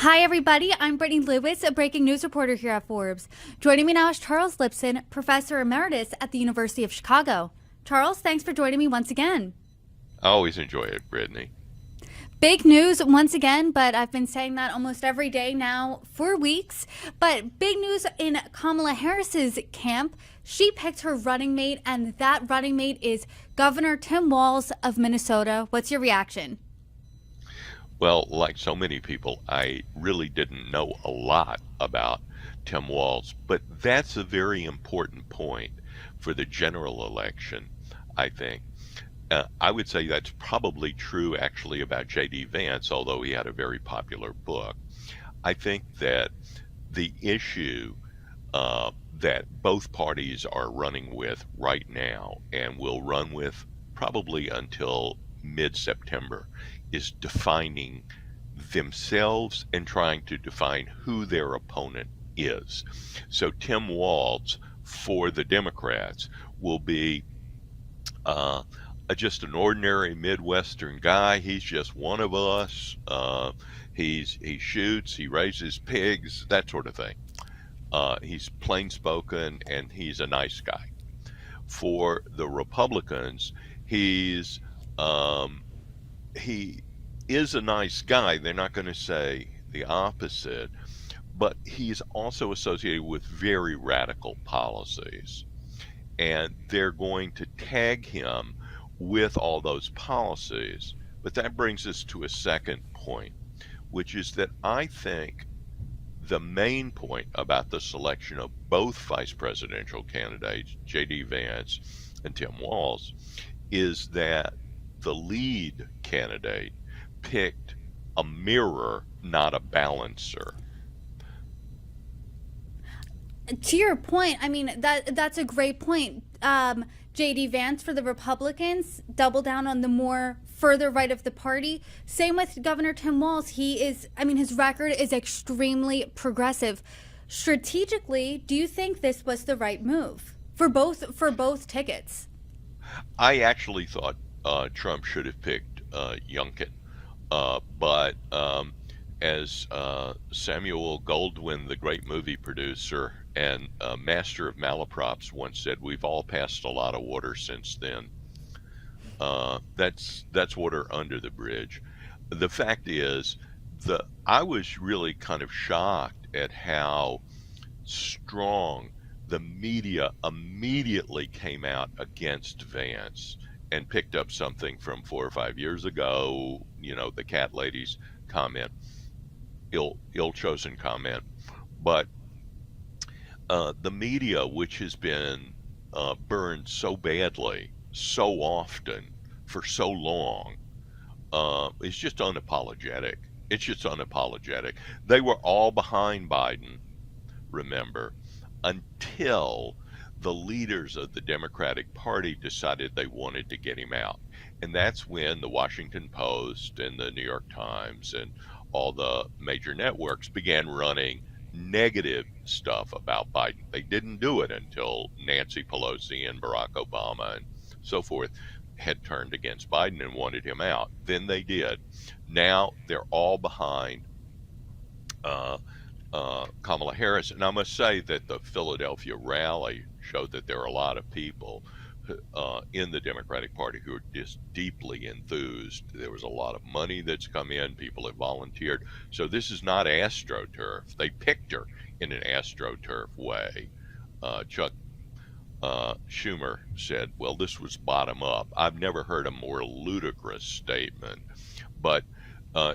Hi, everybody. I'm Brittany Lewis, a breaking news reporter here at Forbes. Joining me now is Charles Lipson, Professor Emeritus at the University of Chicago. Charles, thanks for joining me once again. I always enjoy it, Brittany. Big news once again, but I've been saying that almost every day now for weeks. But big news in Kamala Harris's camp. She picked her running mate, and that running mate is Governor Tim Walz of Minnesota. What's your reaction? Well, like so many people, I really didn't know a lot about Tim Walz, but that's a very important point for the general election, I think. I would say that's probably true actually about J.D. Vance, although he had a very popular book. I think that the issue that both parties are running with right now and will run with probably until mid-September is defining themselves and trying to define who their opponent is. So Tim Walz for the Democrats will be just an ordinary Midwestern guy. He's just one of us. He shoots, he raises pigs, that sort of thing. He's plain spoken and he's a nice guy. For the Republicans, he is a nice guy. They're not going to say the opposite, but he's also associated with very radical policies. And they're going to tag him with all those policies. But that brings us to a second point, which is that I think the main point about the selection of both vice presidential candidates, J.D. Vance and Tim Walz, is that the lead candidate picked a mirror, not a balancer. To your point, I mean, that's a great point. J.D. Vance for the Republicans, double down on the more further right of the party. Same with Governor Tim Walz. His record is extremely progressive. Strategically, do you think this was the right move for both tickets? I actually thought Trump should have picked Youngkin, but as Samuel Goldwyn, the great movie producer and master of malaprops, once said, "We've all passed a lot of water since then." That's water under the bridge. The fact is, I was really kind of shocked at how strong the media immediately came out against Vance and picked up something from 4 or 5 years ago, the cat lady's comment, ill-chosen comment. But the media, which has been burned so badly, so often, for so long, is just unapologetic. It's just unapologetic. They were all behind Biden, remember, until the leaders of the Democratic Party decided they wanted to get him out. And that's when the Washington Post and the New York Times and all the major networks began running negative stuff about Biden. They didn't do it until Nancy Pelosi and Barack Obama and so forth had turned against Biden and wanted him out. Then they did. Now they're all behind Kamala Harris. And I must say that the Philadelphia rally showed that there are a lot of people in the Democratic Party who are just deeply enthused. There was a lot of money that's come in. People have volunteered. So this is not AstroTurf. They picked her in an AstroTurf way. Chuck Schumer said, well, this was bottom up. I've never heard a more ludicrous statement, but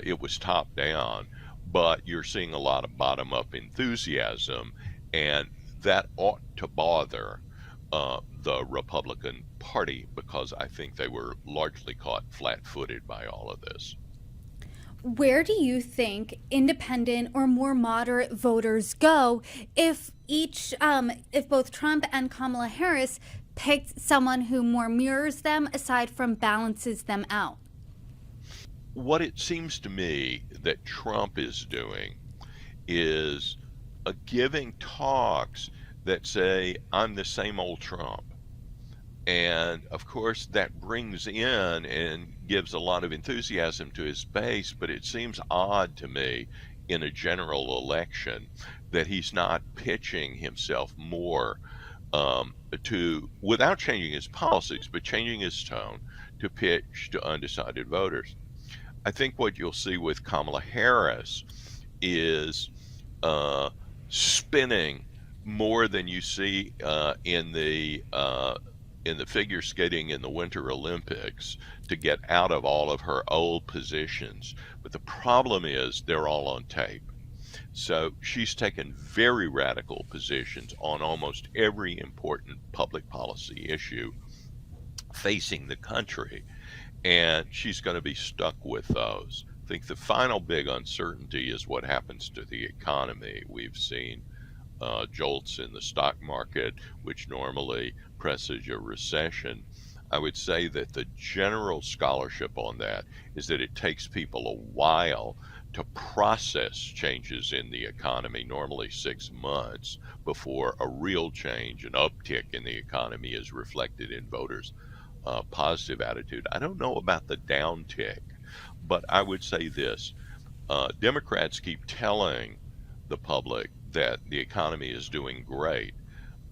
it was top down. But you're seeing a lot of bottom up enthusiasm, and that ought to bother the Republican Party, because I think they were largely caught flat-footed by all of this. Where do you think independent or more moderate voters go if both Trump and Kamala Harris picked someone who more mirrors them aside from balances them out? What it seems to me that Trump is doing is giving talks that say, I'm the same old Trump. And of course, that brings in and gives a lot of enthusiasm to his base, but it seems odd to me in a general election, that he's not pitching himself more without changing his policies, but changing his tone to pitch to undecided voters. I think what you'll see with Kamala Harris is spinning more than you see in the figure skating in the Winter Olympics to get out of all of her old positions. But the problem is they're all on tape. So she's taken very radical positions on almost every important public policy issue facing the country, and she's going to be stuck with those. I think the final big uncertainty is what happens to the economy. We've seen jolts in the stock market, which normally presage a recession. I would say that the general scholarship on that is that it takes people a while to process changes in the economy, normally 6 months, before a real change, an uptick in the economy, is reflected in voters' positive attitude. I don't know about the downtick, but I would say this. Democrats keep telling the public that the economy is doing great,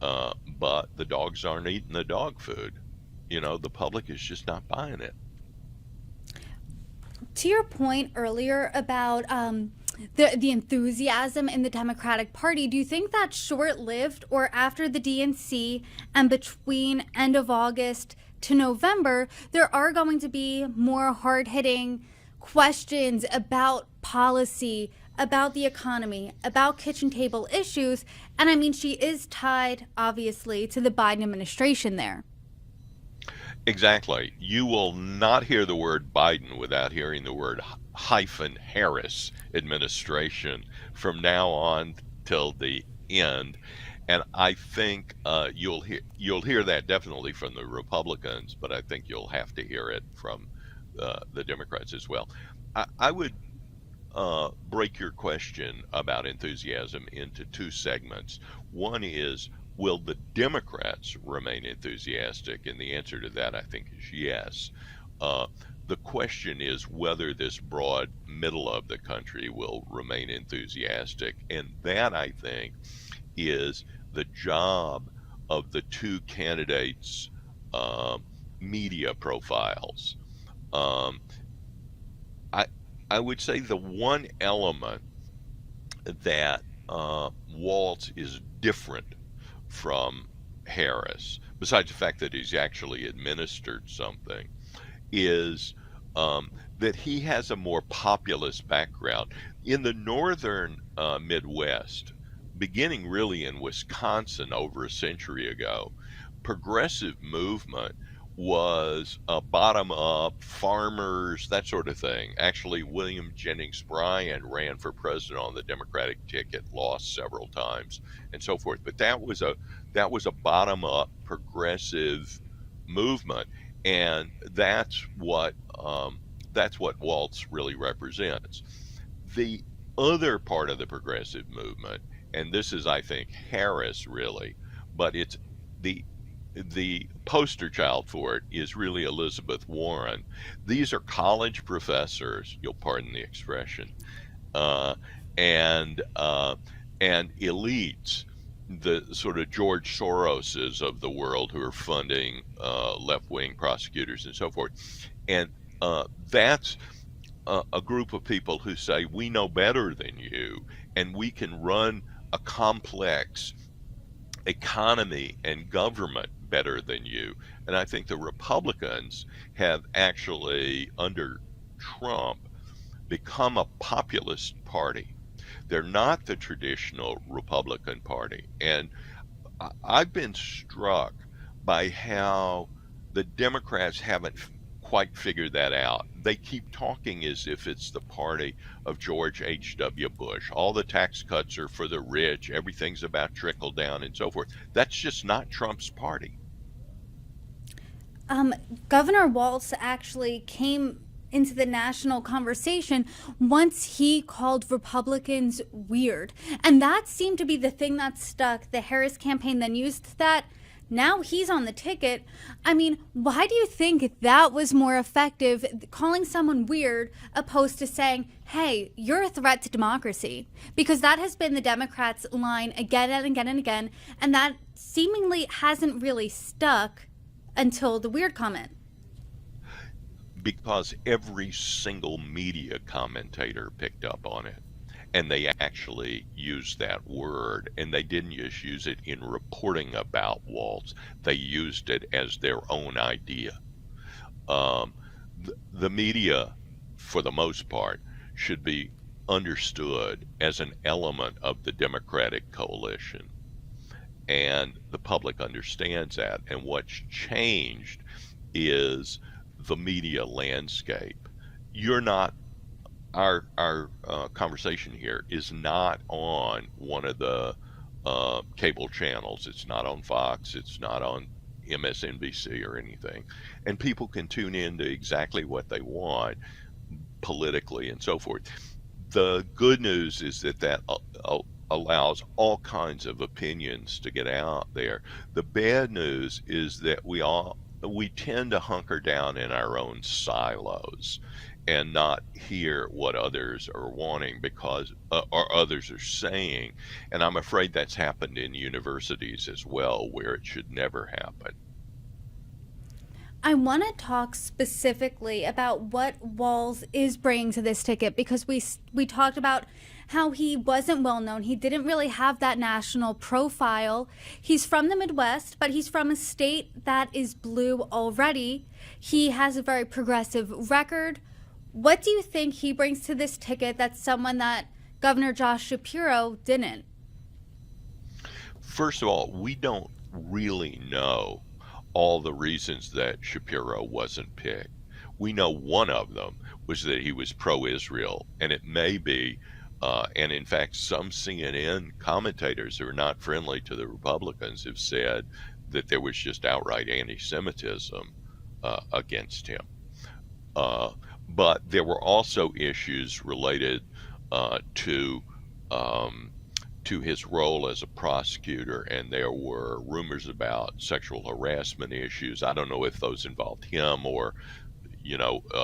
but the dogs aren't eating the dog food. You know, the public is just not buying it. To your point earlier about the enthusiasm in the Democratic Party, do you think that's short-lived, or after the DNC and between end of August to November, there are going to be more hard-hitting questions about policy, about the economy, about kitchen table issues? And I mean, she is tied, obviously, to the Biden administration there. Exactly. You will not hear the word Biden without hearing the word Harris administration from now on till the end. And I think you'll hear that definitely from the Republicans, but I think you'll have to hear it from the Democrats as well. I would break your question about enthusiasm into two segments. One is, will the Democrats remain enthusiastic? And the answer to that, I think, is yes. The question is whether this broad middle of the country will remain enthusiastic. And that, I think, is the job of the two candidates' media profiles. I would say the one element that Walz is different from Harris, besides the fact that he's actually administered something, is that he has a more populist background. In the northern Midwest, beginning really in Wisconsin over a century ago, progressive movement was bottom-up, farmers, that sort of thing. Actually, William Jennings Bryan ran for president on the Democratic ticket, lost several times, and so forth. But that was a bottom-up, progressive movement, and that's what Walz really represents. The other part of the progressive movement, and this is, I think, Harris really, but it's the poster child for it is really Elizabeth Warren. These are college professors, you'll pardon the expression, and elites, the sort of George Soroses of the world who are funding left-wing prosecutors and so forth. And that's a group of people who say, we know better than you, and we can run a complex economy and government better than you. And I think the Republicans have actually, under Trump, become a populist party. They're not the traditional Republican Party. And I've been struck by how the Democrats haven't quite figured that out. They keep talking as if it's the party of George H.W. Bush. All the tax cuts are for the rich. Everything's about trickle down and so forth. That's just not Trump's party. Governor Walz actually came into the national conversation once he called Republicans weird. And that seemed to be the thing that stuck. The Harris campaign then used that Now he's on the ticket. I mean, why do you think that was more effective, calling someone weird, opposed to saying, hey, you're a threat to democracy? Because that has been the Democrats' line again and again and again, and that seemingly hasn't really stuck until the weird comment. Because every single media commentator picked up on it. And they actually used that word, and they didn't just use it in reporting about Walz. They used it as their own idea. The media, for the most part, should be understood as an element of the Democratic coalition. And the public understands that. And what's changed is the media landscape. You're not our conversation here is not on one of the cable channels. It's not on Fox. It's not on MSNBC or anything. And people can tune in to exactly what they want politically and so forth. The good news is that allows all kinds of opinions to get out there. The bad news is that we tend to hunker down in our own silos and not hear what others are wanting because or others are saying. And I'm afraid that's happened in universities as well, where it should never happen. I want to talk specifically about what Walz is bringing to this ticket, because we talked about how he wasn't well known. He didn't really have that national profile. He's from the Midwest, but he's from a state that is blue already. He has a very progressive record. What do you think he brings to this ticket that's someone that Governor Josh Shapiro didn't? First of all, we don't really know all the reasons that Shapiro wasn't picked. We know one of them was that he was pro-Israel, and it may be, and in fact, some CNN commentators who are not friendly to the Republicans have said that there was just outright anti-Semitism against him. But there were also issues related to his role as a prosecutor, and there were rumors about sexual harassment issues. I don't know if those involved him or,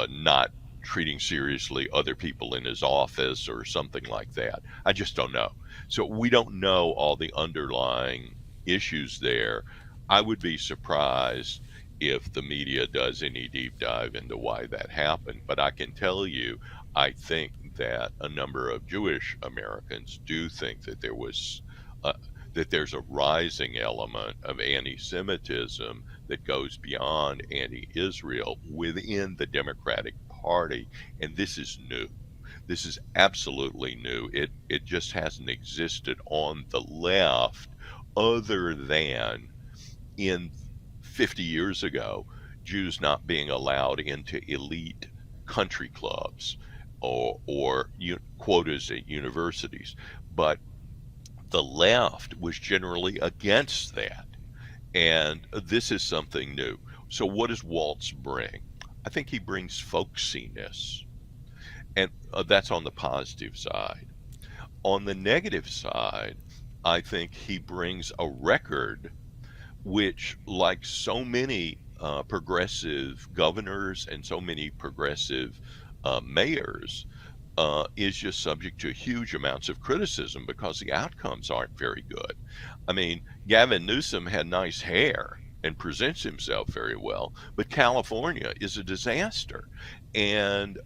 not treating seriously other people in his office or something like that. I just don't know. So we don't know all the underlying issues there. I would be surprised if the media does any deep dive into why that happened. But I can tell you, I think that a number of Jewish Americans do think that that there's a rising element of anti-Semitism that goes beyond anti-Israel within the Democratic Party, and this is new. This is absolutely new. It just hasn't existed on the left other than in 50 years ago, Jews not being allowed into elite country clubs or quotas at universities. But the left was generally against that. And this is something new. So what does Walz bring? I think he brings folksiness. And that's on the positive side. On the negative side, I think he brings a record which, like so many progressive governors and so many progressive mayors, is just subject to huge amounts of criticism because the outcomes aren't very good. I mean, Gavin Newsom had nice hair and presents himself very well, but California is a disaster. And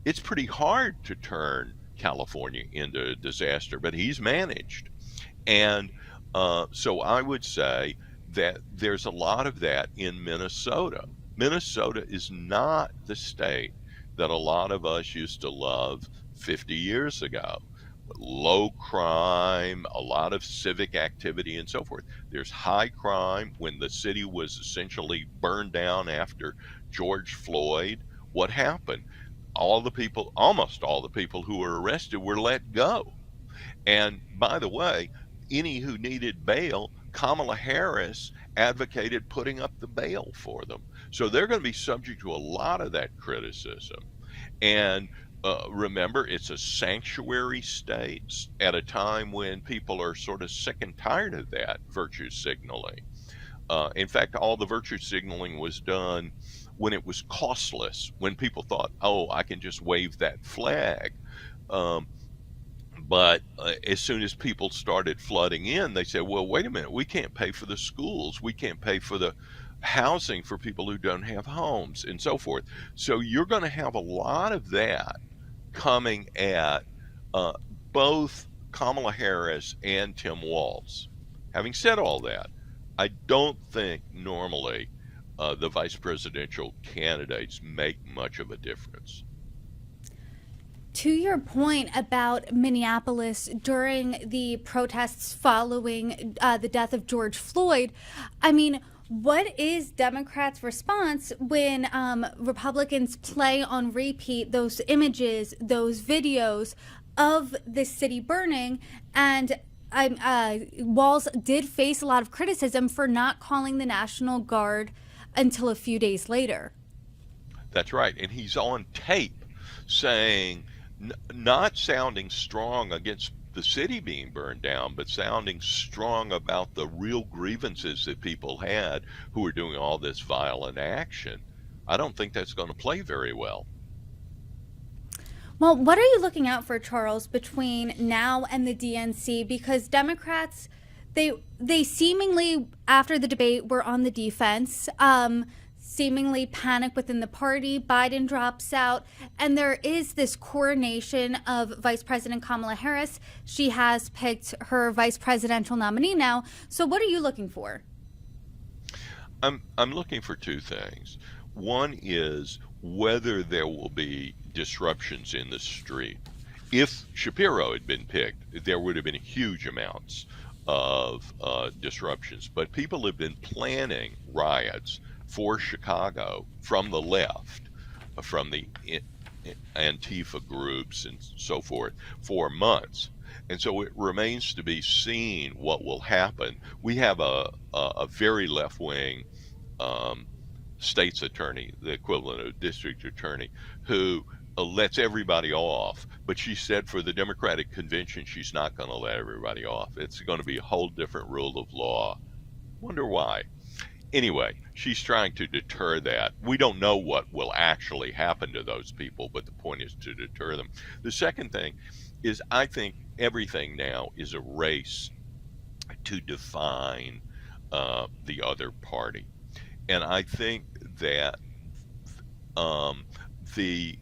it's pretty hard to turn California into a disaster, but he's managed. And so I would say that there's a lot of that in Minnesota. Minnesota is not the state that a lot of us used to love 50 years ago. Low crime, a lot of civic activity and so forth. There's high crime. When the city was essentially burned down after George Floyd, what happened? Almost all the people who were arrested were let go. And by the way, any who needed bail, Kamala Harris advocated putting up the bail for them. So they're going to be subject to a lot of that criticism. And remember, it's a sanctuary state at a time when people are sort of sick and tired of that virtue signaling. In fact, all the virtue signaling was done when it was costless, when people thought, oh, I can just wave that flag. Um, but as soon as people started flooding in, they said, well, wait a minute, we can't pay for the schools. We can't pay for the housing for people who don't have homes and so forth. So you're going to have a lot of that coming at uh, both Kamala Harris and Tim Walz. Having said all that, I don't think normally the vice presidential candidates make much of a difference. To your point about Minneapolis during the protests following the death of George Floyd, I mean, what is Democrats' response when Republicans play on repeat those images, those videos of the city burning? And Walz did face a lot of criticism for not calling the National Guard until a few days later. That's right. And he's on tape saying, not sounding strong against the city being burned down, but sounding strong about the real grievances that people had who were doing all this violent action. I don't think that's going to play very well. Well, what are you looking out for, Charles, between now and the DNC? Because Democrats, they seemingly, after the debate, were on the defense, seemingly panic within the party. Biden drops out, and there is this coronation of Vice President Kamala Harris. She has picked her vice presidential nominee now. So what are you looking for? I'm looking for two things. One is whether there will be disruptions in the street. If Shapiro had been picked, there would have been huge amounts of disruptions. But people have been planning riots for Chicago from the left, from the Antifa groups and so forth, for months. And so it remains to be seen what will happen. We have a very left-wing state's attorney, the equivalent of a district attorney, who lets everybody off. But she said for the Democratic convention, she's not going to let everybody off. It's going to be a whole different rule of law. Wonder why. Anyway, she's trying to deter that. We don't know what will actually happen to those people, but the point is to deter them. The second thing is I think everything now is a race to define the other party. And I think that the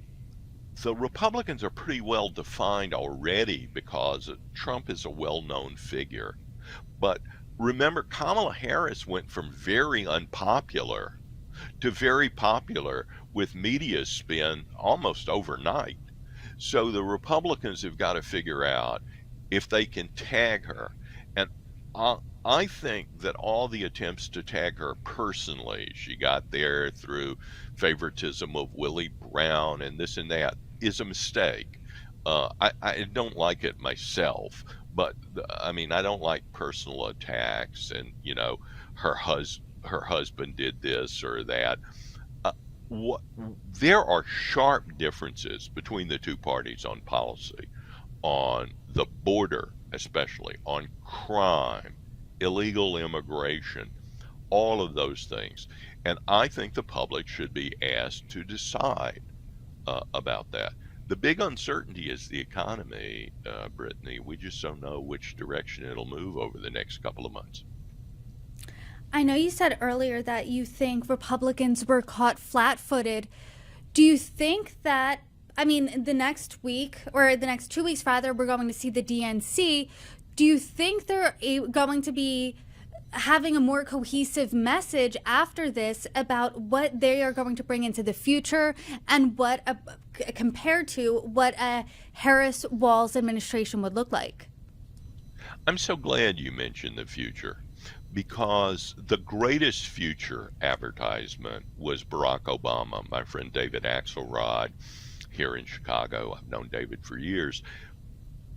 Republicans are pretty well defined already because Trump is a well-known figure. But remember, Kamala Harris went from very unpopular to very popular with media spin almost overnight. So the Republicans have got to figure out if they can tag her. And I think that all the attempts to tag her personally, she got there through favoritism of Willie Brown and this and that, is a mistake. I don't like it myself, but I mean, I don't like personal attacks and, you know, her husband did this or that. There are sharp differences between the two parties on policy, on the border especially, on crime, illegal immigration, all of those things. And I think the public should be asked to decide about that. The big uncertainty is the economy, Brittany. We just don't know which direction it'll move over the next couple of months. I know you said earlier that you think Republicans were caught flat-footed. Do you think that, I mean, the next week, or the next 2 weeks rather, we're going to see the DNC. Do you think they're going to be having a more cohesive message after this about what they are going to bring into the future and what compared to what a Harris-Walz administration would look like? I'm so glad you mentioned the future, because the greatest future advertisement was Barack Obama. My friend David Axelrod here in Chicago, I've known David for years,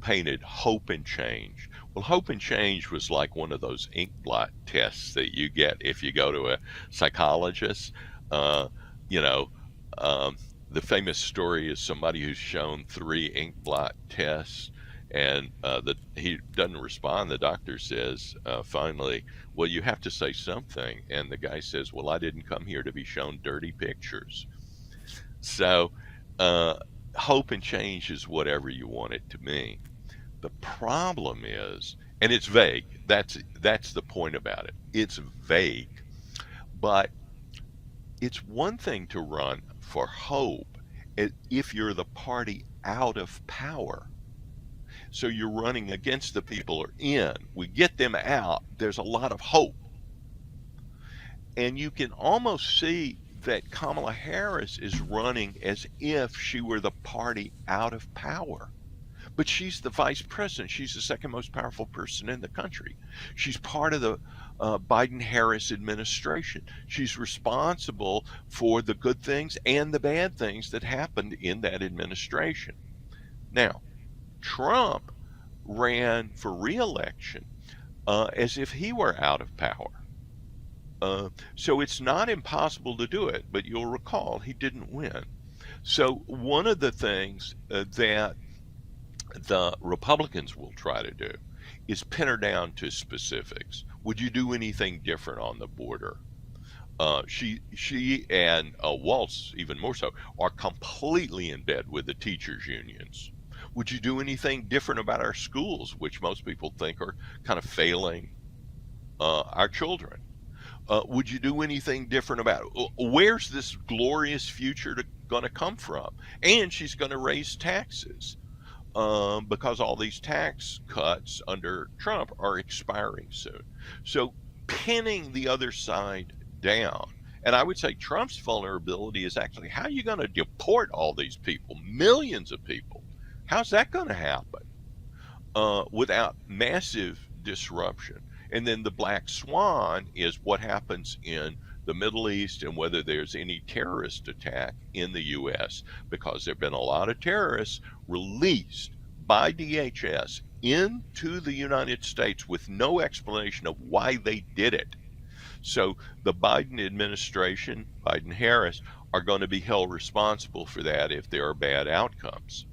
painted hope and change. Well, hope and change was like one of those ink blot tests that you get if you go to a psychologist. You know, the famous story is somebody who's shown 3 ink blot tests, And he doesn't respond. The doctor says finally, well, you have to say something. And the guy says, well, I didn't come here to be shown dirty pictures. So hope and change is whatever you want it to mean. The problem is, and it's vague. That's the point about it. It's vague. But it's one thing to run for hope if you're the party out of power. So you're running against the people who are in. We get them out, there's a lot of hope. And you can almost see that Kamala Harris is running as if she were the party out of power. But she's the vice president. She's the second most powerful person in the country. She's part of the Biden-Harris administration. She's responsible for the good things and the bad things that happened in that administration. Now, Trump ran for re-election as if he were out of power. So it's not impossible to do it, but you'll recall he didn't win. So one of the things that the Republicans will try to do is pin her down to specifics. Would you do anything different on the border? She and Walz, even more so, are completely in bed with the teachers' unions. Would you do anything different about our schools, which most people think are kind of failing our children? Would you do anything different about it? Where's this glorious future going to come from? And she's going to raise taxes because all these tax cuts under Trump are expiring soon. So pinning the other side down. And I would say Trump's vulnerability is actually, how are you going to deport all these people, millions of people? How's that going to happen without massive disruption? And then the black swan is what happens in the Middle East and whether there's any terrorist attack in the U.S., because there have been a lot of terrorists released by DHS into the United States with no explanation of why they did it. So the Biden administration, Biden-Harris, are going to be held responsible for that if there are bad outcomes.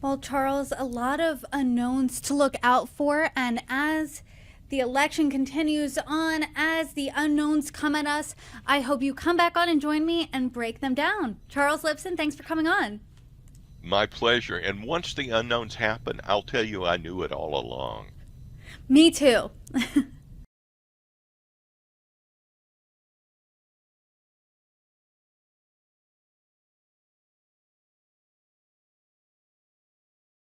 Well, Charles, a lot of unknowns to look out for, and as the election continues on, as the unknowns come at us, I hope you come back on and join me and break them down. Charles Lipson, thanks for coming on. My pleasure. And once the unknowns happen, I'll tell you I knew it all along. Me too.